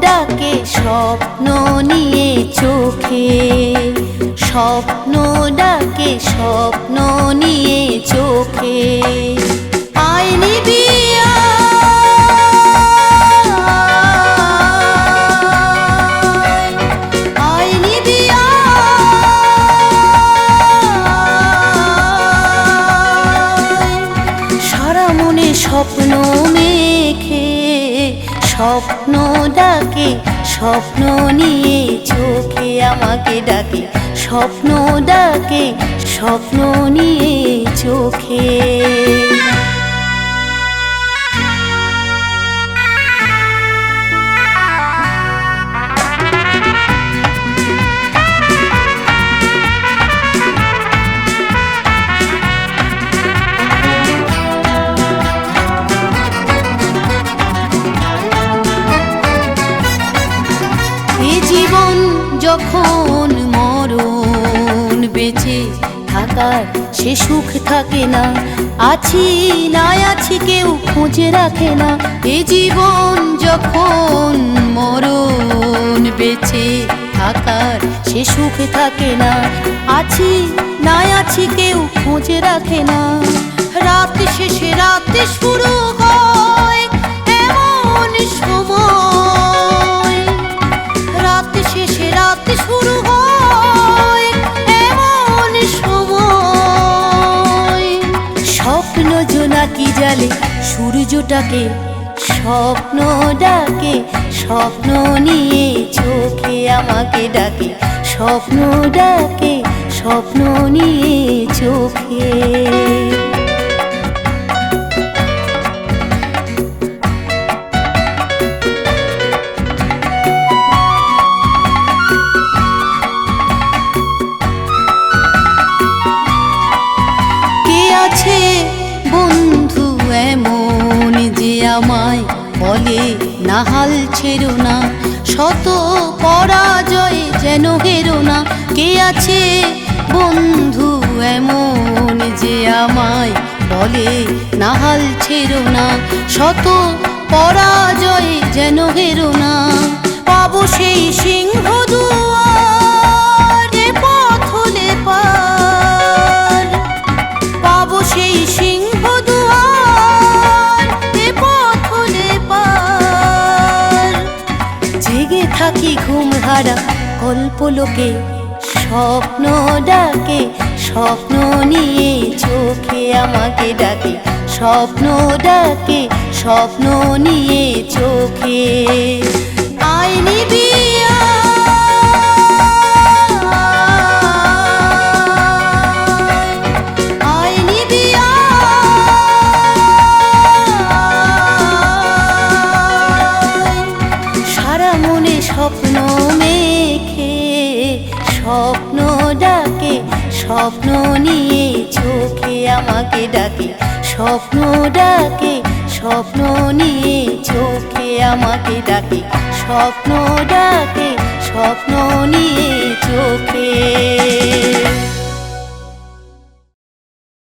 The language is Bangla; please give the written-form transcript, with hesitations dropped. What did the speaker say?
ডাকে স্বপ্ন নিয়ে চোখে, স্বপ্ন ডাকে স্বপ্ন নিয়ে চোখে। আয় নিবি আয় নিবি সারা মনে স্বপ্ন মেখে, স্বপ্ন ডাকে স্বপ্ন নিয়ে চোখে আমাকে ডাকে, স্বপ্ন ডাকে স্বপ্ন নিয়ে চোখে। জীবন যখন মরণ, বেঁচে থাকার সে সুখ থাকে না, আছি না আছি কেউ খুঁজে রাখে না। এ জীবন যখন মরণ, বেঁচে থাকার সে সুখ থাকে না, আছি না আছি কেউ খুঁজে রাখে না। রাত শেষে রাত শুরু হয় এমন সময়, রাত শেষে রাত শুরু হয় এমন সময়। স্বপ্ন জোনাকি জালে সূর্যটাকে স্বপ্ন ডাকে, স্বপ্ন নিয়ে চোখে আমাকে ডাকে, স্বপ্ন ডাকে স্বপ্ন নিয়ে চোখে। আছে বন্ধু এমন যে আমায় বলে না হাল ছেড়ো না, শত পরাজয় যেন হেরো না। কে আছে বন্ধু এমন যে আমায় বলে না হাল ছেড়ো না, শত পরাজয় যেন হেরো না। পাবো সেই সিংহ দুয়ার পথ হলে পার, পাবো সেই সিংহ দুয়ার পথ হলে পার। জেগে থাকি ঘুম হারা কল্পলোকে, স্বপ্ন ডাকে স্বপ্ন নিয়ে চোখে আমাকে ডাকে, স্বপ্ন ডাকে স্বপ্ন নিয়ে চোখে। আয় নিবি স্বপ্ন মেখে, স্বপ্ন ডাকে স্বপ্ন নিয়ে চোখে আমাকে ডাকে, স্বপ্ন ডাকে স্বপ্ন নিয়ে চোখে আমাকে ডাকে, স্বপ্ন ডাকে স্বপ্ন নিয়ে চোখে।